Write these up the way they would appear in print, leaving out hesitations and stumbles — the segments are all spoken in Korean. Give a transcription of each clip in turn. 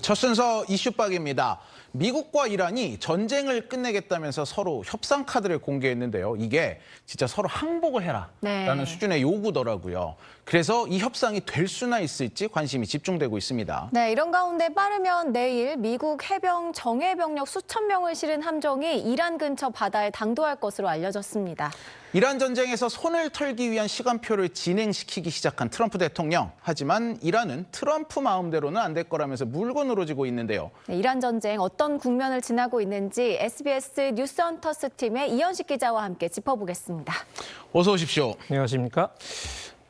첫 순서 이슈박입니다. 미국과 이란이 전쟁을 끝내겠다면서 서로 협상 카드를 공개했는데요. 이게 진짜 서로 항복을 해라라는 수준의 요구더라고요. 그래서 이 협상이 될 수나 있을지 관심이 집중되고 있습니다. 네, 이런 가운데 빠르면 내일 미국 해병 정예병력 수천 명을 실은 함정이 이란 근처 바다에 당도할 것으로 알려졌습니다. 이란 전쟁에서 손을 털기 위한 시간표를 진행시키기 시작한 트럼프 대통령. 하지만 이란은 트럼프 마음대로는 안 될 거라면서 물고 늘어지고 있는데요. 네, 이란 전쟁 어떤 국면을 지나고 있는지 SBS 뉴스헌터스 팀의 이현식 기자와 함께 짚어보겠습니다. 어서 오십시오. 안녕하십니까?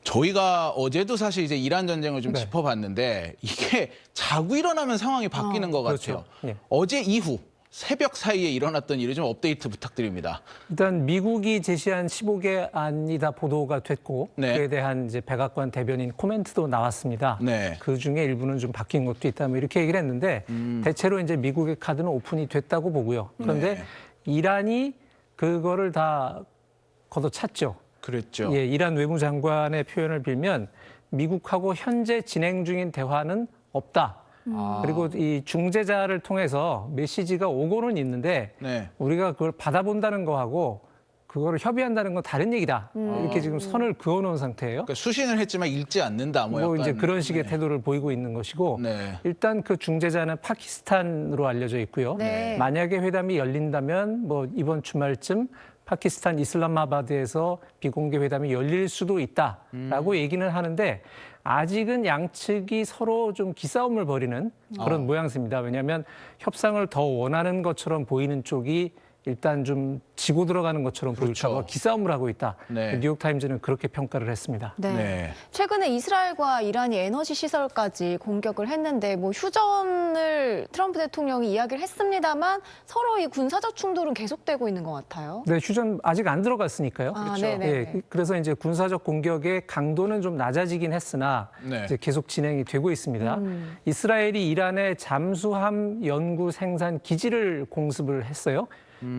저희가 어제도 사실 이제 이란 전쟁을 좀 짚어봤는데 이게 자고 일어나면 상황이 바뀌는 것 같아요. 그렇죠. 네. 어제 이후 새벽 사이에 일어났던 일을 좀 업데이트 부탁드립니다. 일단 미국이 제시한 15개 안이 다 보도가 됐고 그에 대한 이제 백악관 대변인 코멘트도 나왔습니다. 그 중에 일부는 좀 바뀐 것도 있다 뭐 이렇게 얘기를 했는데 대체로 이제 미국의 카드는 오픈이 됐다고 보고요. 그런데 이란이 그거를 다 걷어찼죠. 그랬죠. 예, 이란 외무장관의 표현을 빌면 미국하고 현재 진행 중인 대화는 없다. 그리고 이 중재자를 통해서 메시지가 오고는 있는데 우리가 그걸 받아본다는 거하고 그거를 협의한다는 건 다른 얘기다. 이렇게 지금 선을 그어놓은 상태예요. 그러니까 수신을 했지만 읽지 않는다. 뭐 약간. 이제 그런 식의 태도를 보이고 있는 것이고 일단 그 중재자는 파키스탄으로 알려져 있고요. 만약에 회담이 열린다면 뭐 이번 주말쯤 파키스탄 이슬람마바드에서 비공개 회담이 열릴 수도 있다라고 얘기는 하는데 아직은 양측이 서로 좀 기싸움을 벌이는 그런 모양새입니다. 왜냐하면 협상을 더 원하는 것처럼 보이는 쪽이 일단 좀 지고 들어가는 것처럼 보일까 봐 기싸움을 하고 있다. 뉴욕타임즈는 그렇게 평가를 했습니다. 최근에 이스라엘과 이란이 에너지 시설까지 공격을 했는데 뭐 휴전을 트럼프 대통령이 이야기를 했습니다만 서로 이 군사적 충돌은 계속되고 있는 것 같아요. 네, 휴전 아직 안 들어갔으니까요. 그렇죠. 예, 그래서 이제 군사적 공격의 강도는 좀 낮아지긴 했으나 이제 계속 진행이 되고 있습니다. 이스라엘이 이란의 잠수함 연구 생산 기지를 공습을 했어요.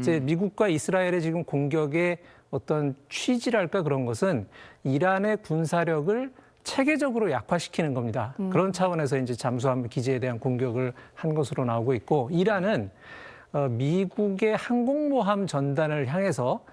이제 미국과 이스라엘의 지금 공격의 어떤 취지랄까 그런 것은 이란의 군사력을 체계적으로 약화시키는 겁니다. 그런 차원에서 이제 잠수함 기지에 대한 공격을 한 것으로 나오고 있고 이란은 미국의 항공모함 전단을 향해서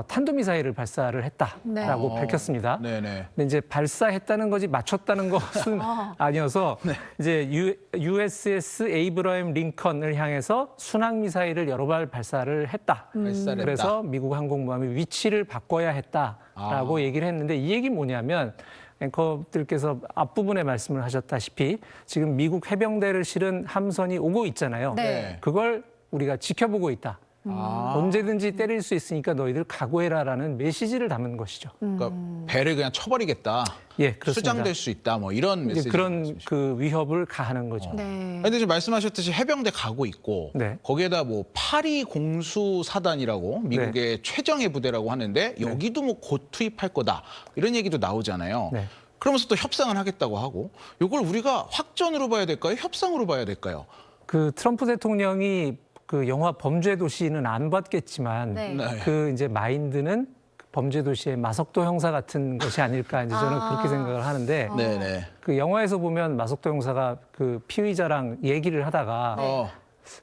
탄도미사일을 발사를 했다라고 밝혔습니다. 근데 이제 발사했다는 거지 맞췄다는 것은 아니어서 이제 USS 에이브러햄 링컨을 향해서 순항미사일을 여러 발 발사를 했다. 그래서 미국 항공모함의 위치를 바꿔야 했다라고 얘기를 했는데 이 얘기 뭐냐면 앵커들께서 앞부분에 말씀을 하셨다시피 지금 미국 해병대를 실은 함선이 오고 있잖아요. 그걸 우리가 지켜보고 있다. 언제든지 때릴 수 있으니까 너희들 각오해라라는 메시지를 담은 것이죠. 그러니까 배를 그냥 쳐버리겠다. 예, 그렇습니다. 수장될 수 있다. 뭐 이런 메시지. 그런 그 위협을 가하는 거죠. 근데 지금 말씀하셨듯이 해병대 가고 있고 거기에다 뭐 파리 공수 사단이라고 미국의 최정예 부대라고 하는데 여기도 뭐 곧 투입할 거다. 이런 얘기도 나오잖아요. 그러면서 또 협상을 하겠다고 하고 이걸 우리가 확전으로 봐야 될까요? 협상으로 봐야 될까요? 그 트럼프 대통령이 그 영화 범죄도시는 안 봤겠지만 그 이제 마인드는 범죄도시의 마석도 형사 같은 것이 아닐까 이제 저는 그렇게 생각을 하는데 그 영화에서 보면 마석도 형사가 그 피의자랑 얘기를 하다가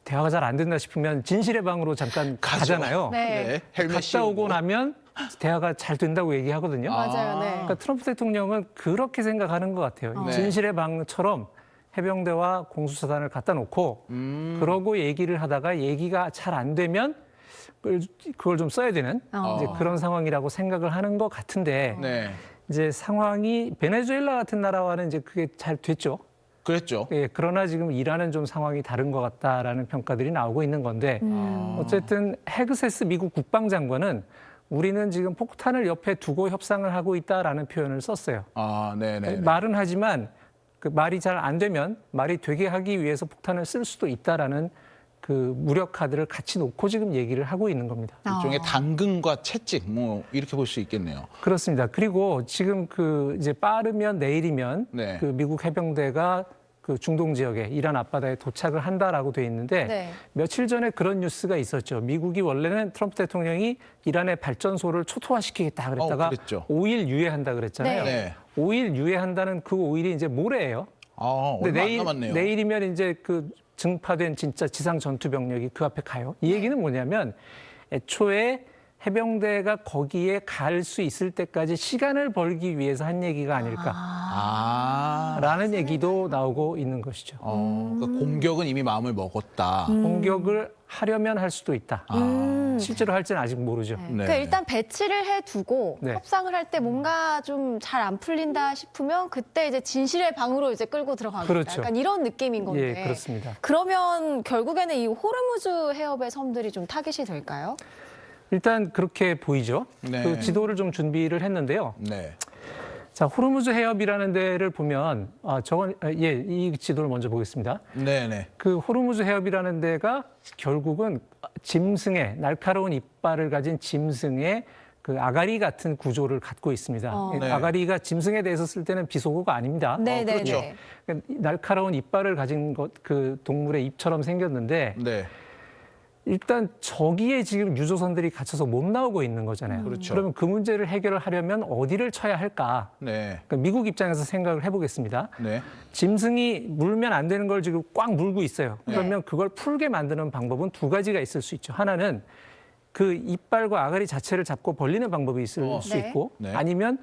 대화가 잘 안 된다 싶으면 진실의 방으로 잠깐 가잖아요. 갔다 오고 나면 대화가 잘 된다고 얘기하거든요. 그러니까 트럼프 대통령은 그렇게 생각하는 것 같아요. 진실의 방처럼 해병대와 공수사단을 갖다 놓고 그러고 얘기를 하다가 얘기가 잘 안 되면 그걸 좀 써야 되는 이제 그런 상황이라고 생각을 하는 것 같은데 이제 상황이 베네수엘라 같은 나라와는 이제 그게 잘 됐죠. 그랬죠. 예, 그러나 지금 이란은 좀 상황이 다른 것 같다라는 평가들이 나오고 있는 건데 어쨌든 헤그세스 미국 국방장관은 우리는 지금 폭탄을 옆에 두고 협상을 하고 있다라는 표현을 썼어요. 말은 하지만 그 말이 잘 안 되면 말이 되게 하기 위해서 폭탄을 쓸 수도 있다라는 그 무력 카드를 같이 놓고 지금 얘기를 하고 있는 겁니다. 일종의 당근과 채찍 뭐 이렇게 볼 수 있겠네요. 그렇습니다. 그리고 지금 그 이제 빠르면 내일이면 그 미국 해병대가 그 중동 지역에 이란 앞바다에 도착을 한다라고 돼 있는데 며칠 전에 그런 뉴스가 있었죠. 미국이 원래는 트럼프 대통령이 이란의 발전소를 초토화시키겠다 그랬다가 5일 유예한다 그랬잖아요. 5일 유예한다는 그 5일이 이제 모레예요. 얼마 안 남았네요. 내일이면 이제 그 증파된 진짜 지상 전투 병력이 그 앞에 가요. 이 얘기는 뭐냐면 애초에 해병대가 거기에 갈 수 있을 때까지 시간을 벌기 위해서 한 얘기가 아닐까라는 얘기도 나오고 있는 것이죠. 그러니까 공격은 이미 마음을 먹었다. 공격을 하려면 할 수도 있다. 실제로 할지는 아직 모르죠. 네. 그러니까 일단 배치를 해두고 네. 협상을 할 때 뭔가 좀 잘 안 풀린다 싶으면 그때 이제 진실의 방으로 이제 끌고 들어가겠다. 그렇죠. 약간 이런 느낌인 건데. 예, 그렇습니다. 그러면 결국에는 이 호르무즈 해협의 섬들이 좀 타깃이 될까요? 일단 그렇게 보이죠. 네. 그 지도를 좀 준비를 했는데요. 네. 자, 호르무즈 해협이라는 데를 보면 이 지도를 먼저 보겠습니다. 네네. 그 호르무즈 해협이라는 데가 결국은 짐승의 날카로운 이빨을 가진 짐승의 그 아가리 같은 구조를 갖고 있습니다. 네. 아가리가 짐승에 대해서 쓸 때는 비속어가 아닙니다. 네, 네, 그렇죠. 네. 그러니까 날카로운 이빨을 가진 그 동물의 입처럼 생겼는데 네. 일단 저기에 지금 유조선들이 갇혀서 못 나오고 있는 거잖아요. 그렇죠. 그러면 그 문제를 해결을 하려면 어디를 쳐야 할까? 네. 그러니까 미국 입장에서 생각을 해보겠습니다. 네. 짐승이 물면 안 되는 걸 지금 꽉 물고 있어요. 그러면 네. 그걸 풀게 만드는 방법은 두 가지가 있을 수 있죠. 하나는 그 이빨과 아가리 자체를 잡고 벌리는 방법이 있을 수 네. 있고 네. 아니면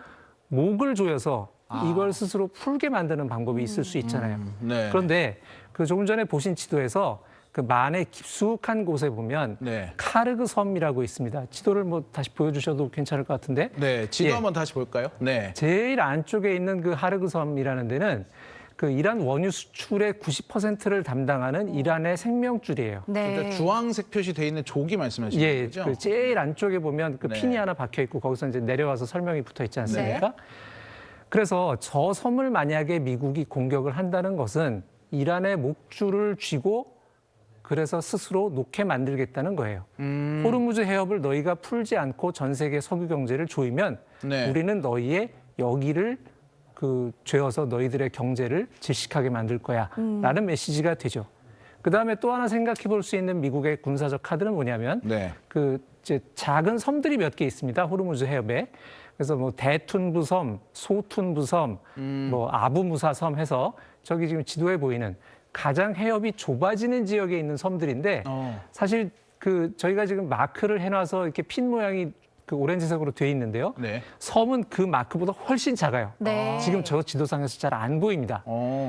목을 조여서 이걸 스스로 풀게 만드는 방법이 있을 수 있잖아요. 네. 그런데 그 조금 전에 보신 지도에서 그 만의 깊숙한 곳에 보면 네. 카르그 섬이라고 있습니다. 지도를 뭐 다시 보여주셔도 괜찮을 것 같은데 네. 지도 예. 한번 다시 볼까요? 네. 제일 안쪽에 있는 그 하르그 섬이라는 데는 그 이란 원유 수출의 90%를 담당하는 이란의 생명줄이에요. 네. 그러니까 주황색 표시돼 있는 조기 말씀하시는 예, 거죠? 그 제일 안쪽에 보면 그 네. 핀이 하나 박혀 있고 거기서 이제 내려와서 설명이 붙어 있지 않습니까? 그래서 저 섬을 만약에 미국이 공격을 한다는 것은 이란의 목줄을 쥐고 그래서 스스로 놓게 만들겠다는 거예요. 호르무즈 해협을 너희가 풀지 않고 전 세계 석유 경제를 조이면 네. 우리는 너희의 여기를 그 죄어서 너희들의 경제를 질식하게 만들 거야라는 메시지가 되죠. 그 다음에 또 하나 생각해 볼 수 있는 미국의 군사적 카드는 뭐냐면 네. 그 이제 작은 섬들이 몇 개 있습니다. 호르무즈 해협에. 그래서 뭐 대툰부섬, 소툰부섬, 뭐 아부무사섬 해서 저기 지금 지도에 보이는 가장 해협이 좁아지는 지역에 있는 섬들인데 사실 그 저희가 지금 마크를 해놔서 이렇게 핀 모양이 그 오렌지색으로 돼 있는데요. 네. 섬은 그 마크보다 훨씬 작아요. 네. 지금 저 지도상에서 잘 안 보입니다.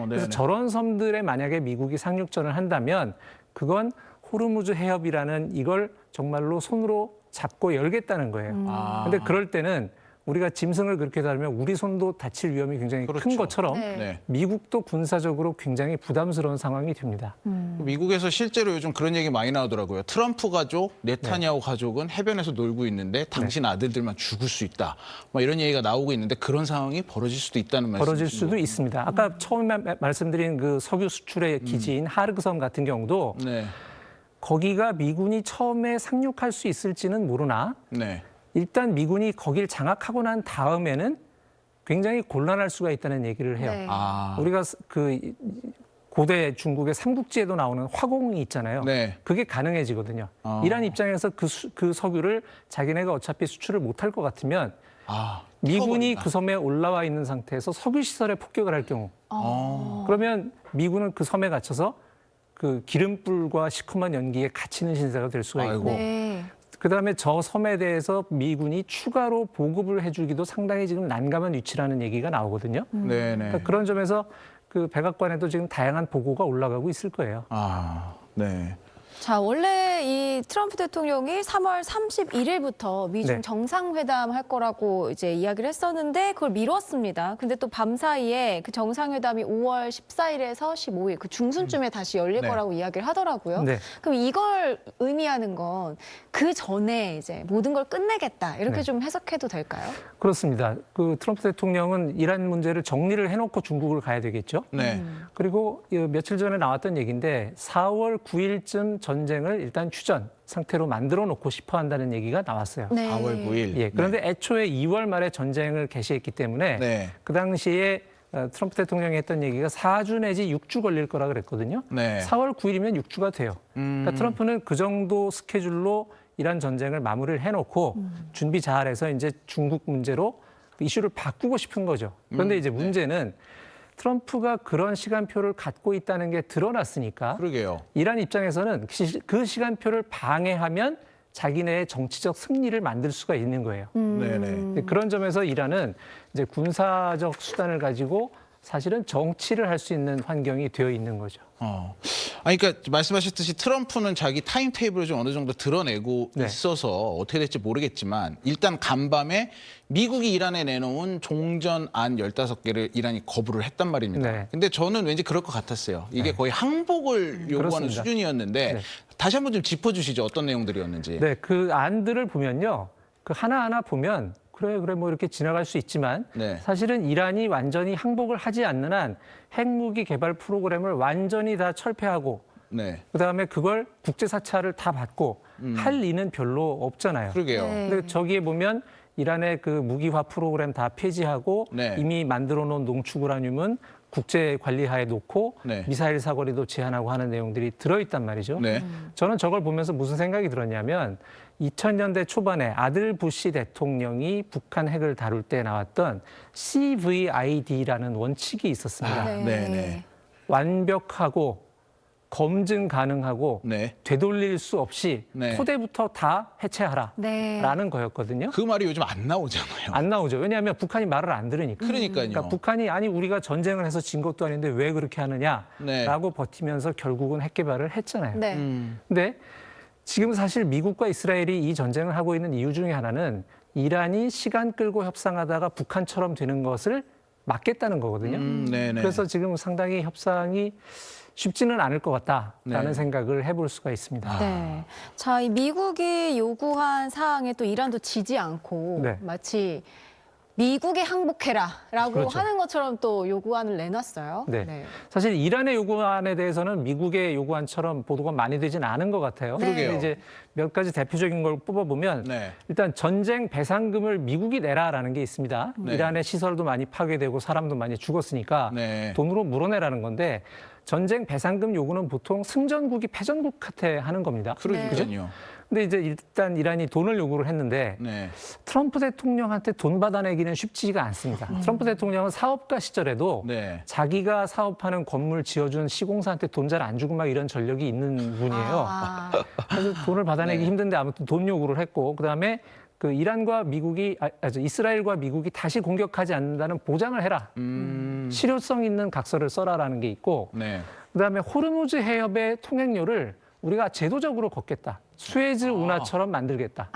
그래서 저런 섬들에 만약에 미국이 상륙전을 한다면 그건 호르무즈 해협이라는 이걸 정말로 손으로 잡고 열겠다는 거예요. 근데 그럴 때는 우리가 짐승을 그렇게 다루면 우리 손도 다칠 위험이 굉장히 그렇죠. 큰 것처럼 네. 네. 미국도 군사적으로 굉장히 부담스러운 상황이 됩니다. 미국에서 실제로 요즘 그런 얘기 많이 나오더라고요. 트럼프 가족, 네. 네타냐후 가족은 해변에서 놀고 있는데 당신 아들들만 죽을 수 있다. 뭐 이런 얘기가 나오고 있는데 그런 상황이 벌어질 수도 있다는 말씀이신 벌어질 수도 있습니다. 아까 처음에 말씀드린 그 석유 수출의 기지인 하르그섬 같은 경우도 네. 거기가 미군이 처음에 상륙할 수 있을지는 모르나 네. 일단 미군이 거길 장악하고 난 다음에는 굉장히 곤란할 수가 있다는 얘기를 해요. 네. 우리가 그 고대 중국의 삼국지에도 나오는 화공이 있잖아요. 네. 그게 가능해지거든요. 이란 입장에서 그 석유를 자기네가 어차피 수출을 못할 것 같으면 미군이 터버린다. 그 섬에 올라와 있는 상태에서 석유 시설에 폭격을 할 경우 그러면 미군은 그 섬에 갇혀서 그 기름불과 시커먼 연기에 갇히는 신세가 될 수가 있고 네. 그다음에 저 섬에 대해서 미군이 추가로 보급을 해주기도 상당히 지금 난감한 위치라는 얘기가 나오거든요. 네. 네. 그러니까 그런 점에서 그 백악관에도 지금 다양한 보고가 올라가고 있을 거예요. 네. 자, 원래 이 트럼프 대통령이 3월 31일부터 미중 네. 정상회담 할 거라고 이제 이야기를 했었는데 그걸 미뤘습니다. 근데 또 밤사이에 그 정상회담이 5월 14일에서 15일 그 중순쯤에 다시 열릴 네. 거라고 이야기를 하더라고요. 네. 그럼 이걸 의미하는 건 그 전에 이제 모든 걸 끝내겠다 이렇게 네. 좀 해석해도 될까요? 그렇습니다. 그 트럼프 대통령은 이란 문제를 정리를 해놓고 중국을 가야 되겠죠. 네. 그리고 며칠 전에 나왔던 얘기인데 4월 9일쯤 전쟁을 일단 휴전 상태로 만들어 놓고 싶어 한다는 얘기가 나왔어요. 네. 4월 9일. 예, 그런데 애초에 2월 말에 전쟁을 개시했기 때문에 네. 그 당시에 트럼프 대통령이 했던 얘기가 4주 내지 6주 걸릴 거라 그랬거든요. 네. 4월 9일이면 6주가 돼요. 그러니까 트럼프는 그 정도 스케줄로 이란 전쟁을 마무리를 해놓고 준비 잘해서 이제 중국 문제로 이슈를 바꾸고 싶은 거죠. 그런데 이제 문제는 트럼프가 그런 시간표를 갖고 있다는 게 드러났으니까 그러게요. 이란 입장에서는 그 시간표를 방해하면 자기네의 정치적 승리를 만들 수가 있는 거예요. 네네. 그런 점에서 이란은 이제 군사적 수단을 가지고 사실은 정치를 할 수 있는 환경이 되어 있는 거죠. 아니, 그러니까 말씀하셨듯이 트럼프는 자기 타임 테이블을 좀 어느 정도 드러내고 네. 있어서 어떻게 될지 모르겠지만 일단 간밤에 미국이 이란에 내놓은 종전안 15개를 이란이 거부를 했단 말입니다. 네. 근데 저는 왠지 그럴 것 같았어요. 이게 거의 항복을 요구하는 그렇습니다. 수준이었는데 네. 다시 한번 좀 짚어주시죠. 어떤 내용들이었는지. 네, 그 안들을 보면요. 그 하나하나 보면 그래 뭐 이렇게 지나갈 수 있지만 네. 사실은 이란이 완전히 항복을 하지 않는 한 핵무기 개발 프로그램을 완전히 다 철폐하고 네. 그다음에 그걸 국제 사찰을 다 받고 할 리는 별로 없잖아요. 그러게요. 네. 근데 저기에 보면 이란의 그 무기화 프로그램 다 폐지하고 네. 이미 만들어 놓은 농축우라늄은 국제 관리하에 놓고 네. 미사일 사거리도 제한하고 하는 내용들이 들어있단 말이죠. 네. 저는 저걸 보면서 무슨 생각이 들었냐면 2000년대 초반에 아들 부시 대통령이 북한 핵을 다룰 때 나왔던 CVID라는 원칙이 있었습니다. 네네. 완벽하고 검증 가능하고 네. 되돌릴 수 없이 네. 토대부터 다 해체하라라는 네. 거였거든요. 그 말이 요즘 안 나오잖아요. 안 나오죠. 왜냐하면 북한이 말을 안 들으니까. 그러니까요. 그러니까 북한이 아니 우리가 전쟁을 해서 진 것도 아닌데 왜 그렇게 하느냐라고 네. 버티면서 결국은 핵 개발을 했잖아요. 네. 근데 지금 사실 미국과 이스라엘이 이 전쟁을 하고 있는 이유 중에 하나는 이란이 시간 끌고 협상하다가 북한처럼 되는 것을 막겠다는 거거든요. 네네. 그래서 지금 상당히 협상이 쉽지는 않을 것 같다라는 네. 생각을 해볼 수가 있습니다. 네. 자, 이 미국이 요구한 사항에 또 이란도 지지 않고 네. 마치 미국에 항복해라라고 그렇죠. 하는 것처럼 또 요구안을 내놨어요. 네. 사실 이란의 요구안에 대해서는 미국의 요구안처럼 보도가 많이 되진 않은 것 같아요. 네. 그러게요. 근데 이제 몇 가지 대표적인 걸 뽑아보면 네. 일단 전쟁 배상금을 미국이 내라라는 게 있습니다. 네. 이란의 시설도 많이 파괴되고 사람도 많이 죽었으니까 네. 돈으로 물어내라는 건데 전쟁 배상금 요구는 보통 승전국이 패전국한테 하는 겁니다. 그러니까요. 근데 이제 일단 이란이 돈을 요구를 했는데 네. 트럼프 대통령한테 돈 받아내기는 쉽지가 않습니다. 트럼프 대통령은 사업가 시절에도 네. 자기가 사업하는 건물 지어준 시공사한테 돈 잘 안 주고 막 이런 전력이 있는 분이에요. 그래서 돈을 받아내기 네. 힘든데 아무튼 돈 요구를 했고 그다음에 그 이란과 미국이 이스라엘과 미국이 다시 공격하지 않는다는 보장을 해라. 실효성 있는 각서를 써라라는 게 있고 네. 그다음에 호르무즈 해협의 통행료를 우리가 제도적으로 걷겠다. 수에즈 운하처럼 만들겠다.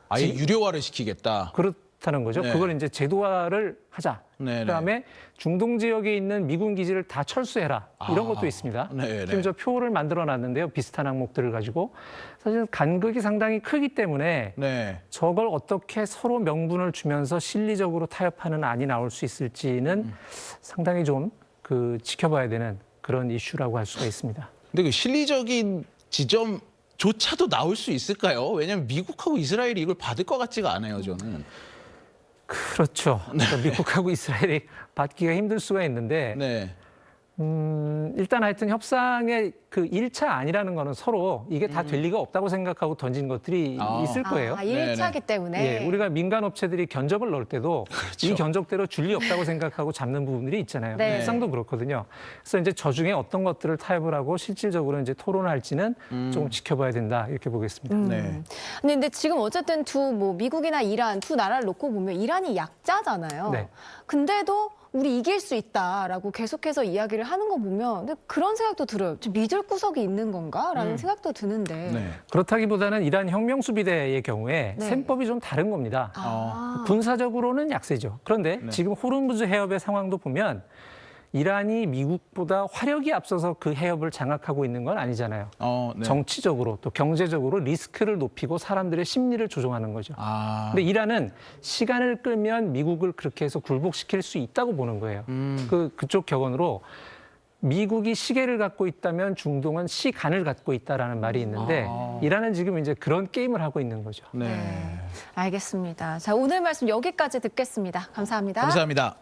아예 유료화를 시키겠다. 그렇다는 거죠. 네. 그걸 이제 제도화를 하자. 네네. 그다음에 중동 지역에 있는 미군 기지를 다 철수해라. 이런 것도 있습니다. 네네. 지금 저 표를 만들어 놨는데요. 비슷한 항목들을 가지고. 사실 간극이 상당히 크기 때문에 네. 저걸 어떻게 서로 명분을 주면서 실리적으로 타협하는 안이 나올 수 있을지는 상당히 좀 그 지켜봐야 되는 그런 이슈라고 할 수가 있습니다. 근데 그 실리적인 지점조차도 나올 수 있을까요? 왜냐하면 미국하고 이스라엘이 이걸 받을 것 같지가 않아요, 저는. 그렇죠. 그러니까 미국하고 이스라엘이 받기가 힘들 수가 있는데 네. 일단 하여튼 협상의 그 1차 아니라는 거는 서로 이게 다 될 리가 없다고 생각하고 던진 것들이 있을 거예요. 1차기 때문에. 예, 우리가 민간 업체들이 견적을 넣을 때도 그렇죠. 이 견적대로 줄 리 없다고 생각하고 잡는 부분들이 있잖아요. 네. 협상도 그렇거든요. 그래서 이제 저 중에 어떤 것들을 타협을 하고 실질적으로 이제 토론할지는 조금 지켜봐야 된다 이렇게 보겠습니다. 네. 근데 지금 어쨌든 미국이나 이란 두 나라를 놓고 보면 이란이 약자잖아요. 네. 근데도 우리 이길 수 있다라고 계속해서 이야기를 하는 거 보면 근데 그런 생각도 들어요. 좀 믿을 구석이 있는 건가라는 생각도 드는데. 네. 그렇다기보다는 이란 혁명수비대의 경우에 네. 셈법이 좀 다른 겁니다. 군사적으로는 약세죠. 그런데 지금 호르무즈 해협의 상황도 보면 이란이 미국보다 화력이 앞서서 그 해협을 장악하고 있는 건 아니잖아요. 네. 정치적으로 또 경제적으로 리스크를 높이고 사람들의 심리를 조종하는 거죠. 근데 이란은 시간을 끌면 미국을 그렇게 해서 굴복시킬 수 있다고 보는 거예요. 그쪽 격언으로 미국이 시계를 갖고 있다면 중동은 시간을 갖고 있다라는 말이 있는데 이란은 지금 이제 그런 게임을 하고 있는 거죠. 네. 알겠습니다. 자, 오늘 말씀 여기까지 듣겠습니다. 감사합니다. 감사합니다.